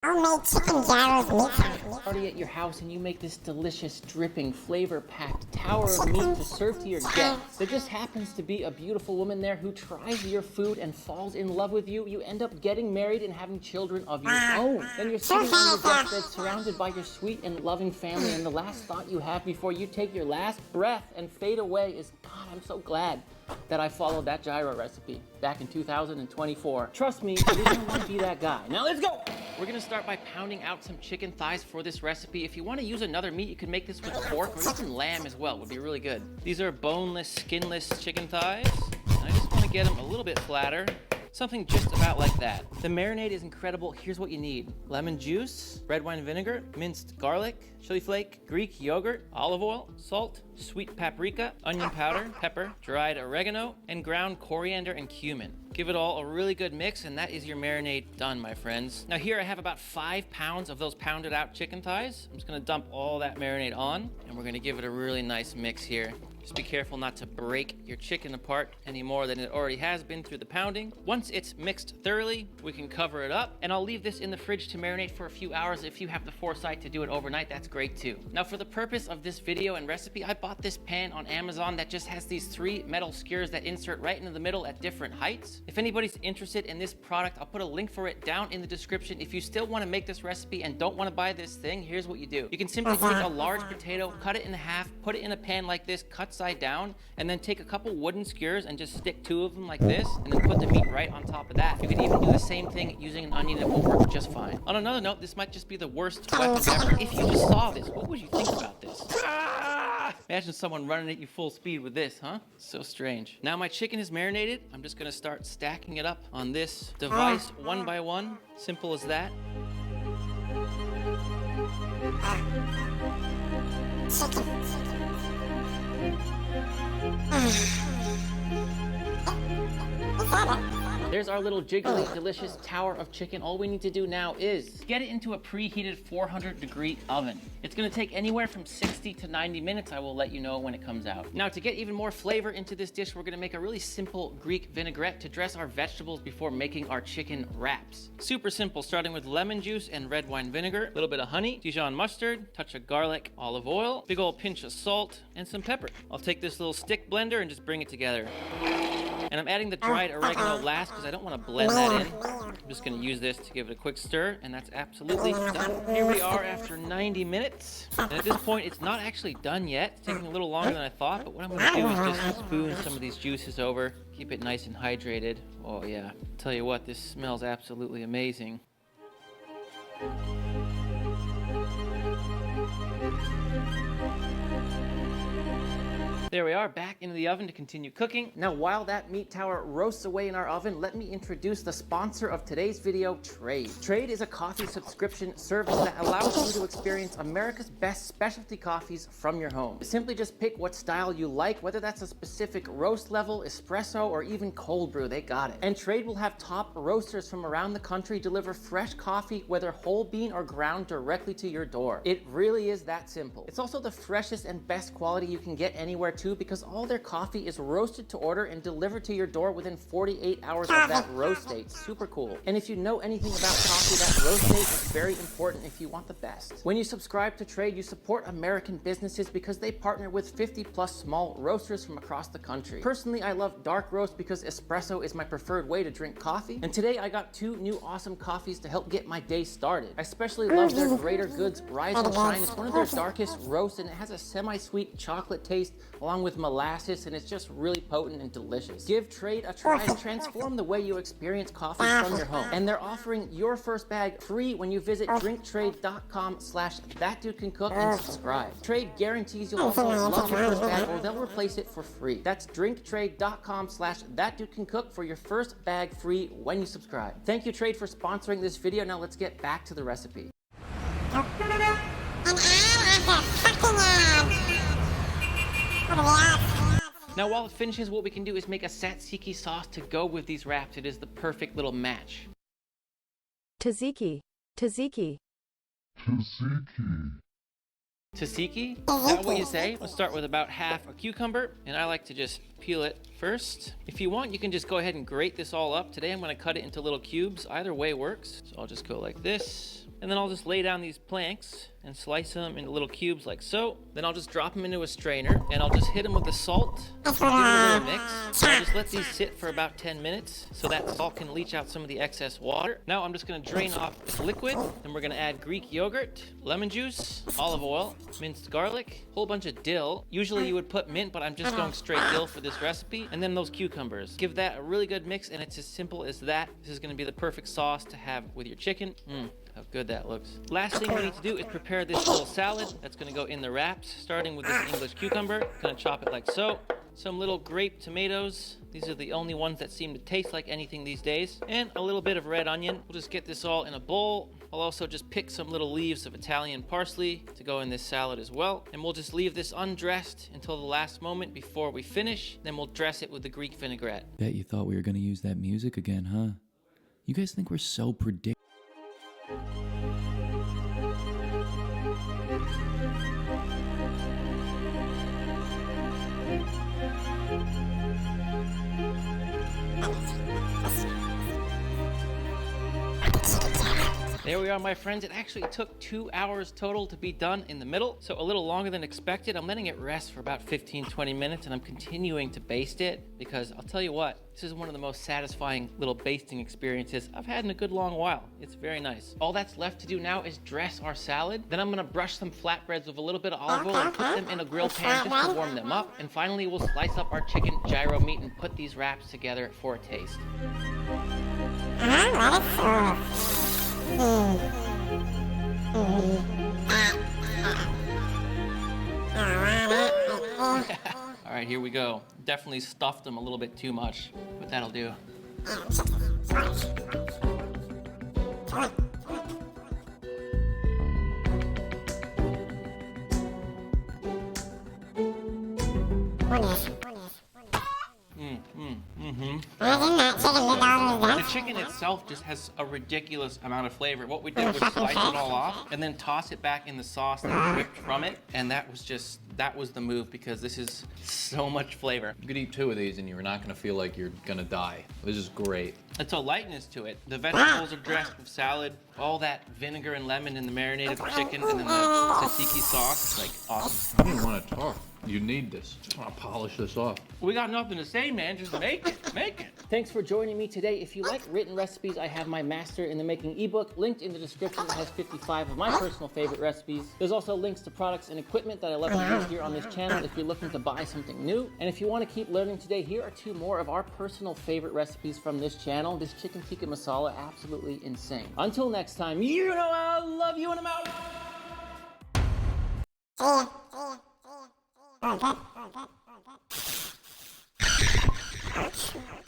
Homemade chicken gyros meat sauce. Party at your house and you make this delicious, dripping, flavor-packed tower of meat to serve to your guests. There just happens to be a beautiful woman there who tries your food and falls in love with you. You end up getting married and having children of your own. Then you're sitting on your deathbed surrounded by your sweet and loving family, and the last thought you have before you take your last breath and fade away is, God, I'm so glad that I followed that gyro recipe back in 2024. Trust me, you're gonna want to be that guy. Now let's go! We're gonna start by pounding out some chicken thighs for this recipe. If you want to use another meat, you can make this with pork or even lamb as well. Would be really good. These are boneless, skinless chicken thighs. I just want to get them a little bit flatter. Something just about like that. The marinade is incredible. Here's what you need. Lemon juice, red wine vinegar, minced garlic, chili flake, Greek yogurt, olive oil, salt, sweet paprika, onion powder, pepper, dried oregano, and ground coriander and cumin. Give it all a really good mix, and that is your marinade done, my friends. Now here I have about 5 pounds of those pounded out chicken thighs. I'm just gonna dump all that marinade on, and we're gonna give it a really nice mix here. Just be careful not to break your chicken apart any more than it already has been through the pounding. Once it's mixed thoroughly, we can cover it up, and I'll leave this in the fridge to marinate for a few hours. If you have the foresight to do it overnight, that's great too. Now for the purpose of this video and recipe, I bought this pan on Amazon that just has these 3 metal skewers that insert right into the middle at different heights. If anybody's interested in this product, I'll put a link for it down in the description. If you still want to make this recipe and don't want to buy this thing, here's what you do. You can simply take a large potato, cut it in half, put it in a pan like this, cut side down, and then take a couple wooden skewers and just stick 2 of them like this, and then put the meat right on top of that. You can even do the same thing using an onion. It will work just fine. On another note, this might just be the worst weapon ever. If you just saw this, what would you think about this? Ah! Imagine someone running at you full speed with this, huh? So strange. Now my chicken is marinated. I'm just gonna start stacking it up on this device one by one. Simple as that. There's our little jiggly, delicious tower of chicken. All we need to do now is get it into a preheated 400-degree oven. It's gonna take anywhere from 60 to 90 minutes. I will let you know when it comes out. Now, to get even more flavor into this dish, we're gonna make a really simple Greek vinaigrette to dress our vegetables before making our chicken wraps. Super simple, starting with lemon juice and red wine vinegar, a little bit of honey, Dijon mustard, touch of garlic, olive oil, big old pinch of salt, and some pepper. I'll take this little stick blender and just bring it together. And I'm adding the dried oregano last because I don't want to blend that in. I'm just going to use this to give it a quick stir, and that's absolutely done. Here we are after 90 minutes. And at this point, it's not actually done yet. It's taking a little longer than I thought, but what I'm going to do is just spoon some of these juices over, keep it nice and hydrated. Oh yeah, tell you what, this smells absolutely amazing. There we are, back into the oven to continue cooking. Now, while that meat tower roasts away in our oven, let me introduce the sponsor of today's video, Trade. Trade is a coffee subscription service that allows you to experience America's best specialty coffees from your home. Simply just pick what style you like, whether that's a specific roast level, espresso, or even cold brew, they got it. And Trade will have top roasters from around the country deliver fresh coffee, whether whole bean or ground, directly to your door. It really is that simple. It's also the freshest and best quality you can get anywhere too, because all their coffee is roasted to order and delivered to your door within 48 hours of that roast date. Super cool. And if you know anything about coffee, that roast date is very important if you want the best. When you subscribe to Trade, you support American businesses because they partner with 50 plus small roasters from across the country. Personally, I love dark roast because espresso is my preferred way to drink coffee. And today I got 2 new awesome coffees to help get my day started. I especially love their Greater Goods Rise and Shine. It's one of their darkest roasts, and it has a semi-sweet chocolate taste along with molasses, and it's just really potent and delicious. Give Trade a try and transform the way you experience coffee from your home. And they're offering your first bag free when you visit drinktrade.com/thatdudecancook and subscribe. Trade guarantees you'll also love your first bag, or they'll replace it for free. That's drinktrade.com/thatdudecancook for your first bag free when you subscribe. Thank you, Trade, for sponsoring this video. Now let's get back to the recipe. Now, while it finishes, what we can do is make a tzatziki sauce to go with these wraps. It is the perfect little match. Tzatziki. Tzatziki. Tzatziki? Is that what you say? Let's start with about half a cucumber, and I like to just peel it first. If you want, you can just go ahead and grate this all up. Today I'm gonna cut it into little cubes. Either way works. So I'll just go like this. And then I'll just lay down these planks and slice them into little cubes like so. Then I'll just drop them into a strainer and I'll just hit them with the salt. Give it a little mix. I'll just let these sit for about 10 minutes so that salt can leach out some of the excess water. Now I'm just gonna drain off this liquid. Then we're gonna add Greek yogurt, lemon juice, olive oil, minced garlic, whole bunch of dill. Usually you would put mint, but I'm just going straight dill for this recipe. And then those cucumbers. Give that a really good mix and it's as simple as that. This is gonna be the perfect sauce to have with your chicken. How good that looks. Last thing we need to do is prepare this little salad that's gonna go in the wraps, starting with this English cucumber. Gonna chop it like so. Some little grape tomatoes. These are the only ones that seem to taste like anything these days. And a little bit of red onion. We'll just get this all in a bowl. I'll also just pick some little leaves of Italian parsley to go in this salad as well. And we'll just leave this undressed until the last moment before we finish. Then we'll dress it with the Greek vinaigrette. Bet you thought we were gonna use that music again, huh? You guys think we're so predictable? There we are, my friends. It actually took 2 hours total to be done in the middle, so a little longer than expected. I'm letting it rest for about 15-20 minutes, and I'm continuing to baste it because I'll tell you what, this is one of the most satisfying little basting experiences I've had in a good long while. It's very nice. All that's left to do now is dress our salad. Then I'm gonna brush some flatbreads with a little bit of olive oil and put them in a grill pan just to warm them up. And finally, we'll slice up our chicken gyro meat and put these wraps together for a taste. All right, here we go. Definitely stuffed them a little bit too much, but that'll do. The chicken itself just has a ridiculous amount of flavor. What we did was slice it all off and then toss it back in the sauce that dripped from it. And that was the move because this is so much flavor. You could eat 2 of these and you're not gonna feel like you're gonna die. This is great. It's a lightness to it. The vegetables are dressed with salad, all that vinegar and lemon in the marinated chicken, and then the tzatziki sauce. It's like awesome. I don't want to talk. You need this. I'll polish this off. We got nothing to say, man. Just make it. Make it. Thanks for joining me today. If you like written recipes, I have my Master in the Making ebook linked in the description. It has 55 of my personal favorite recipes. There's also links to products and equipment that I love to use here on this channel if you're looking to buy something new. And if you want to keep learning today, here are 2 more of our personal favorite recipes from this channel. This chicken tikka masala, absolutely insane. Until next time, you know I love you and I'm out. See ya.